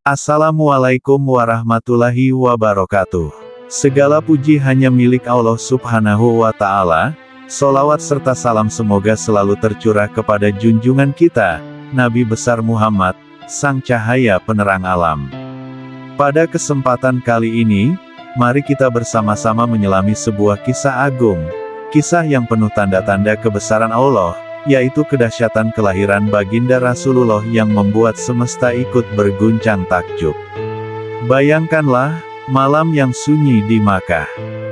Assalamualaikum warahmatullahi wabarakatuh. Segala puji hanya milik Allah Subhanahu wa Ta'ala. Sholawat serta salam semoga selalu tercurah kepada junjungan kita, Nabi besar Muhammad, sang cahaya penerang alam. Pada kesempatan kali ini, mari kita bersama-sama menyelami sebuah kisah agung, kisah yang penuh tanda-tanda kebesaran Allah, yaitu kedahsyatan kelahiran baginda Rasulullah yang membuat semesta ikut berguncang takjub. Bayangkanlah, malam yang sunyi di Makkah.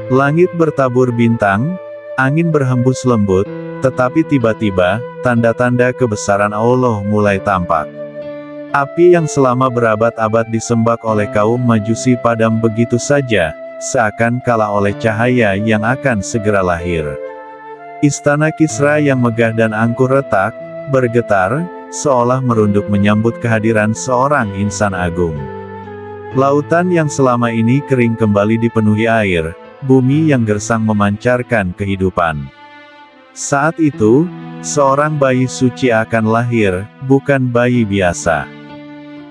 Langit bertabur bintang, angin berhembus lembut, tetapi tiba-tiba, tanda-tanda kebesaran Allah mulai tampak. Api yang selama berabad-abad disembah oleh kaum Majusi padam begitu saja, seakan kalah oleh cahaya yang akan segera lahir. Istana Kisra yang megah dan angkuh retak, bergetar, seolah merunduk menyambut kehadiran seorang insan agung. Lautan yang selama ini kering kembali dipenuhi air, bumi yang gersang memancarkan kehidupan. Saat itu, seorang bayi suci akan lahir, bukan bayi biasa.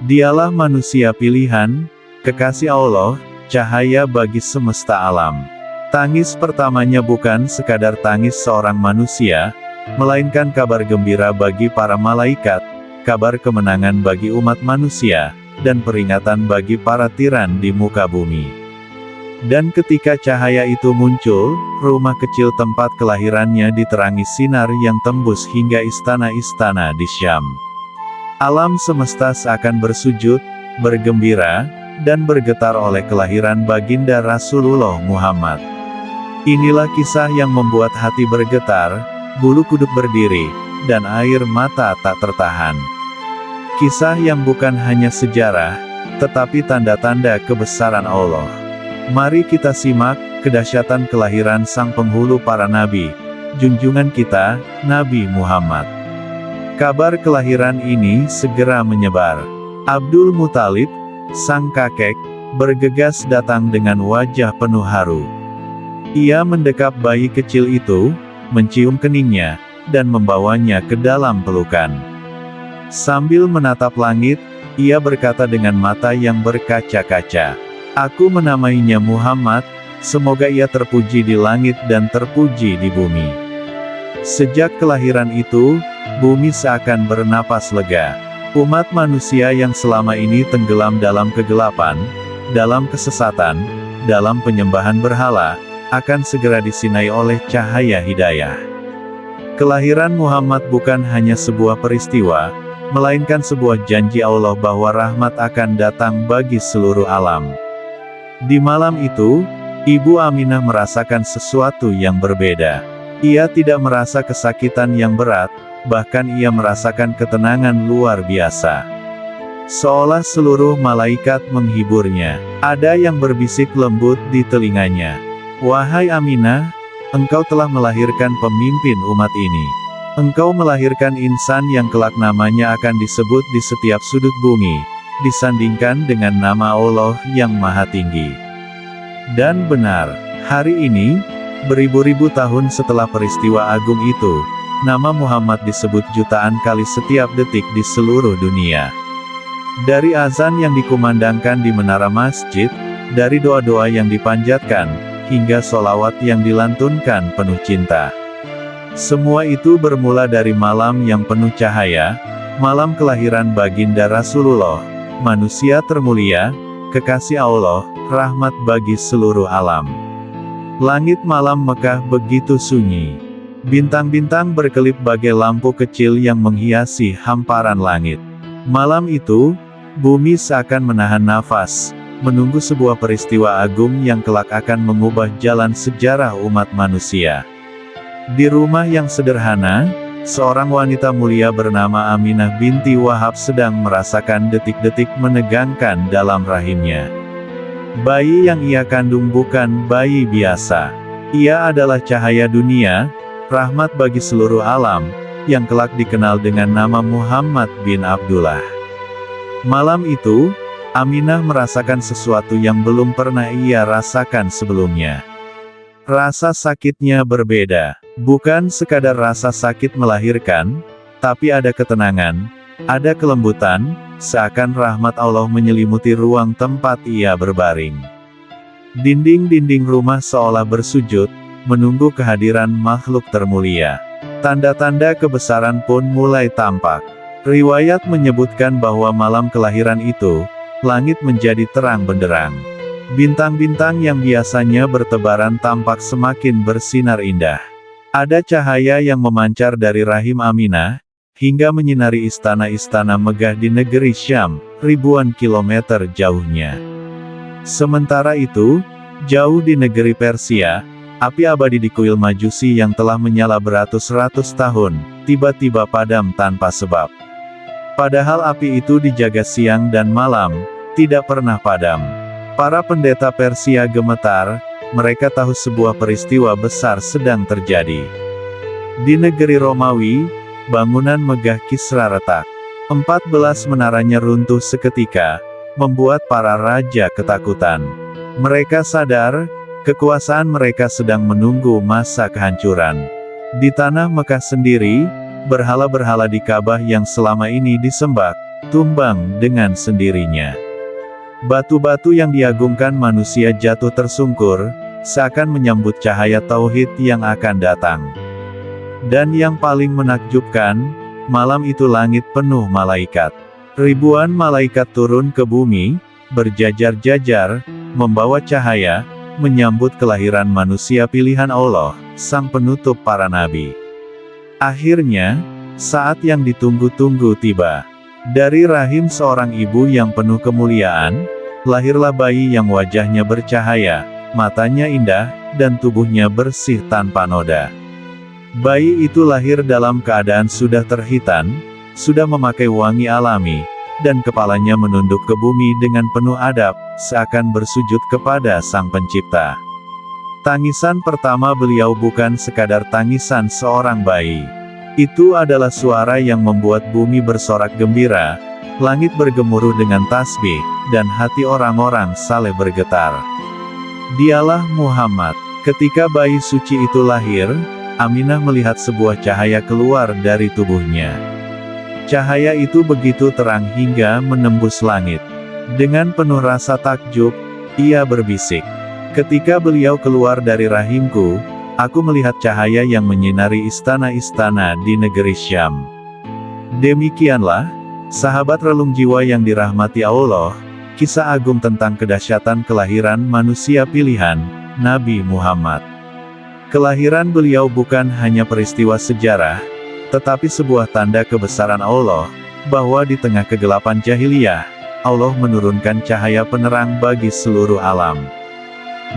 Dialah manusia pilihan, kekasih Allah, cahaya bagi semesta alam. Tangis pertamanya bukan sekadar tangis seorang manusia, melainkan kabar gembira bagi para malaikat, kabar kemenangan bagi umat manusia, dan peringatan bagi para tiran di muka bumi. Dan ketika cahaya itu muncul, rumah kecil tempat kelahirannya diterangi sinar yang tembus hingga istana-istana di Syam. Alam semesta seakan bersujud, bergembira, dan bergetar oleh kelahiran baginda Rasulullah Muhammad. Inilah kisah yang membuat hati bergetar, bulu kuduk berdiri, dan air mata tak tertahan. Kisah yang bukan hanya sejarah, tetapi tanda-tanda kebesaran Allah. Mari kita simak kedahsyatan kelahiran sang penghulu para nabi, junjungan kita, Nabi Muhammad. Kabar kelahiran ini segera menyebar. Abdul Muthalib, sang kakek, bergegas datang dengan wajah penuh haru. Ia mendekap bayi kecil itu, mencium keningnya, dan membawanya ke dalam pelukan. Sambil menatap langit, ia berkata dengan mata yang berkaca-kaca, "Aku menamainya Muhammad, semoga ia terpuji di langit dan terpuji di bumi." Sejak kelahiran itu, bumi seakan bernapas lega. Umat manusia yang selama ini tenggelam dalam kegelapan, dalam kesesatan, dalam penyembahan berhala, akan segera disinai oleh cahaya hidayah. Kelahiran Muhammad bukan hanya sebuah peristiwa, melainkan sebuah janji Allah bahwa rahmat akan datang bagi seluruh alam. Di malam itu, Ibu Aminah merasakan sesuatu yang berbeda. Ia tidak merasa kesakitan yang berat, bahkan ia merasakan ketenangan luar biasa. Seolah seluruh malaikat menghiburnya. Ada yang berbisik lembut di telinganya. "Wahai Aminah, engkau telah melahirkan pemimpin umat ini. Engkau melahirkan insan yang kelak namanya akan disebut di setiap sudut bumi, disandingkan dengan nama Allah yang Maha Tinggi." Dan benar, hari ini, beribu-ribu tahun setelah peristiwa agung itu, nama Muhammad disebut jutaan kali setiap detik di seluruh dunia. Dari azan yang dikumandangkan di menara masjid, dari doa-doa yang dipanjatkan, hingga sholawat yang dilantunkan penuh cinta. Semua itu bermula dari malam yang penuh cahaya, malam kelahiran baginda Rasulullah, manusia termulia, kekasih Allah, rahmat bagi seluruh alam. Langit malam Mekah begitu sunyi. Bintang-bintang berkelip bagai lampu kecil yang menghiasi hamparan langit. Malam itu, bumi seakan menahan nafas, menunggu sebuah peristiwa agung yang kelak akan mengubah jalan sejarah umat manusia. Di rumah yang sederhana, seorang wanita mulia bernama Aminah binti Wahab sedang merasakan detik-detik menegangkan dalam rahimnya. Bayi yang ia kandung bukan bayi biasa. Ia adalah cahaya dunia, rahmat bagi seluruh alam, yang kelak dikenal dengan nama Muhammad bin Abdullah. Malam itu, Aminah merasakan sesuatu yang belum pernah ia rasakan sebelumnya. Rasa sakitnya berbeda. Bukan sekadar rasa sakit melahirkan, tapi ada ketenangan, ada kelembutan, seakan rahmat Allah menyelimuti ruang tempat ia berbaring. Dinding-dinding rumah seolah bersujud, menunggu kehadiran makhluk termulia. Tanda-tanda kebesaran pun mulai tampak. Riwayat menyebutkan bahwa malam kelahiran itu, langit menjadi terang benderang. Bintang-bintang yang biasanya bertebaran tampak semakin bersinar indah. Ada cahaya yang memancar dari rahim Aminah, hingga menyinari istana-istana megah di negeri Syam, ribuan kilometer jauhnya. Sementara itu, jauh di negeri Persia, api abadi di kuil Majusi yang telah menyala beratus-ratus tahun, tiba-tiba padam tanpa sebab. Padahal api itu dijaga siang dan malam, tidak pernah padam. Para pendeta Persia gemetar, mereka tahu sebuah peristiwa besar sedang terjadi. Di negeri Romawi, bangunan megah Kisra retak. 14 menaranya runtuh seketika, membuat para raja ketakutan. Mereka sadar, kekuasaan mereka sedang menunggu masa kehancuran. Di tanah Mekah sendiri, berhala-berhala di Ka'bah yang selama ini disembah, tumbang dengan sendirinya. Batu-batu yang diagungkan manusia jatuh tersungkur, seakan menyambut cahaya tauhid yang akan datang. Dan yang paling menakjubkan, malam itu langit penuh malaikat. Ribuan malaikat turun ke bumi, berjajar-jajar, membawa cahaya, menyambut kelahiran manusia pilihan Allah, sang penutup para nabi. Akhirnya, saat yang ditunggu-tunggu tiba. Dari rahim seorang ibu yang penuh kemuliaan, lahirlah bayi yang wajahnya bercahaya, matanya indah, dan tubuhnya bersih tanpa noda. Bayi itu lahir dalam keadaan sudah terhitan, sudah memakai wangi alami, dan kepalanya menunduk ke bumi dengan penuh adab, seakan bersujud kepada Sang Pencipta. Tangisan pertama beliau bukan sekadar tangisan seorang bayi. Itu adalah suara yang membuat bumi bersorak gembira, langit bergemuruh dengan tasbih, dan hati orang-orang saleh bergetar. Dialah Muhammad. Ketika bayi suci itu lahir, Aminah melihat sebuah cahaya keluar dari tubuhnya. Cahaya itu begitu terang hingga menembus langit. Dengan penuh rasa takjub, ia berbisik, "Ketika beliau keluar dari rahimku, aku melihat cahaya yang menyinari istana-istana di negeri Syam." Demikianlah, sahabat relung jiwa yang dirahmati Allah, kisah agung tentang kedahsyatan kelahiran manusia pilihan, Nabi Muhammad. Kelahiran beliau bukan hanya peristiwa sejarah, tetapi sebuah tanda kebesaran Allah, bahwa di tengah kegelapan jahiliyah, Allah menurunkan cahaya penerang bagi seluruh alam.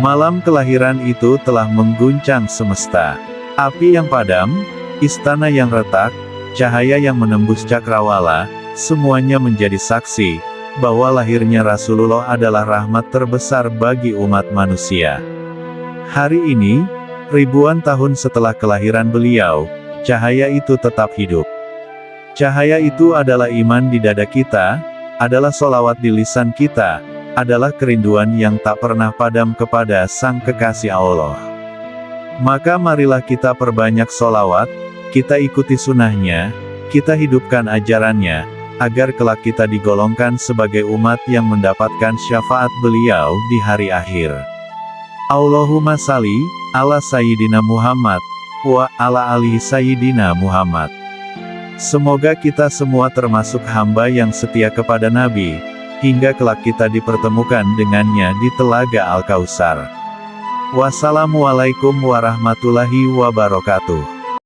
Malam kelahiran itu telah mengguncang semesta. Api yang padam, istana yang retak, cahaya yang menembus cakrawala, semuanya menjadi saksi, bahwa lahirnya Rasulullah adalah rahmat terbesar bagi umat manusia. Hari ini, ribuan tahun setelah kelahiran beliau, cahaya itu tetap hidup. Cahaya itu adalah iman di dada kita, adalah sholawat di lisan kita, adalah kerinduan yang tak pernah padam kepada Sang Kekasih Allah. Maka marilah kita perbanyak sholawat, kita ikuti sunnahnya, kita hidupkan ajarannya, agar kelak kita digolongkan sebagai umat yang mendapatkan syafaat beliau di hari akhir. Allahumma salli ala Sayyidina Muhammad, wa ala alihi Sayyidina Muhammad. Semoga kita semua termasuk hamba yang setia kepada Nabi, hingga kelak kita dipertemukan dengannya di Telaga Al-Kautsar. Wassalamualaikum warahmatullahi wabarakatuh.